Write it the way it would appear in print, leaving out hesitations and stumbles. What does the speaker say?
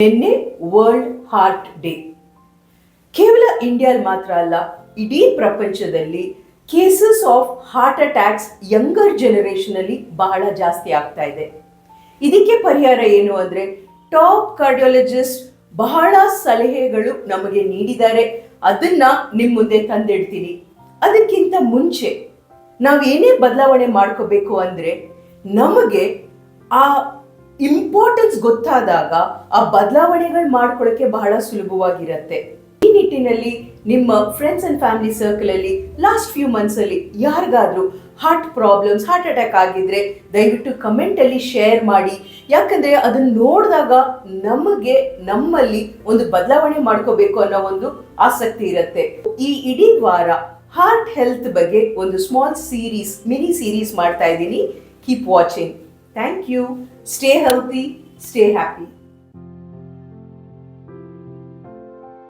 ನಿನ್ನೆ world heart day. ಕೇವಲ ಇಂಡಿಯಾಲ್ ಮಾತ್ರ ಅಲ್ಲ, ಇಡೀ ಪ್ರಪಂಚದಲ್ಲಿ cases of heart attacks younger generation ಅಲ್ಲಿ ಬಹಳ ಜಾಸ್ತಿ ಆಗ್ತಾ ಇದೆ. ಇದಕ್ಕೆ ಪರಿಹಾರ ಏನು ಅಂದ್ರೆ, ಟಾಪ್ ಕಾರ್ಡಿಯಾಲಜಿಸ್ಟ್ ಬಹಳ ಸಲಹೆಗಳು ನಮಗೆ ನೀಡಿದ್ದಾರೆ. ಅದನ್ನ ನಿಮ್ ಮುಂದೆ ತಂದಿಡ್ತೀನಿ. ಅದಕ್ಕಿಂತ ಮುಂಚೆ ನಾವೇನೇ ಬದಲಾವಣೆ ಮಾಡ್ಕೋಬೇಕು ಅಂದ್ರೆ, ನಮಗೆ ಆ ಇಂಪಾರ್ಟೆನ್ಸ್ ಗೊತ್ತಾದಾಗ ಆ ಬದಲಾವಣೆಗಳು ಮಾಡ್ಕೊಳ್ಳೋಕೆ ಬಹಳ ಸುಲಭವಾಗಿರುತ್ತೆ. ಈ ನಿಟ್ಟಿನಲ್ಲಿ ನಿಮ್ಮ ಫ್ರೆಂಡ್ಸ್ ಅಂಡ್ ಫ್ಯಾಮಿಲಿ ಸರ್ಕಲ್ ಅಲ್ಲಿ ಲಾಸ್ಟ್ ಫ್ಯೂ ಮಂತ್ಸ್ ಅಲ್ಲಿ ಯಾರಿಗಾದ್ರೂ ಹಾರ್ಟ್ ಪ್ರಾಬ್ಲಮ್ಸ್, ಹಾರ್ಟ್ ಅಟ್ಯಾಕ್ ಆಗಿದ್ರೆ ದಯವಿಟ್ಟು ಕಮೆಂಟ್ ಅಲ್ಲಿ ಶೇರ್ ಮಾಡಿ. ಯಾಕಂದ್ರೆ ಅದನ್ನ ನೋಡಿದಾಗ ನಮ್ಮಲ್ಲಿ ಒಂದು ಬದಲಾವಣೆ ಮಾಡ್ಕೋಬೇಕು ಅನ್ನೋ ಒಂದು ಆಸಕ್ತಿ ಇರುತ್ತೆ. ಈ ಇಡೀ ವಾರ ಹಾರ್ಟ್ ಹೆಲ್ತ್ ಬಗ್ಗೆ ಒಂದು ಸ್ಮಾಲ್ ಸೀರೀಸ್, ಮಿನಿ ಸೀರೀಸ್ ಮಾಡ್ತಾ ಇದ್ದೀನಿ. Keep watching. Thank you. Stay healthy, stay happy.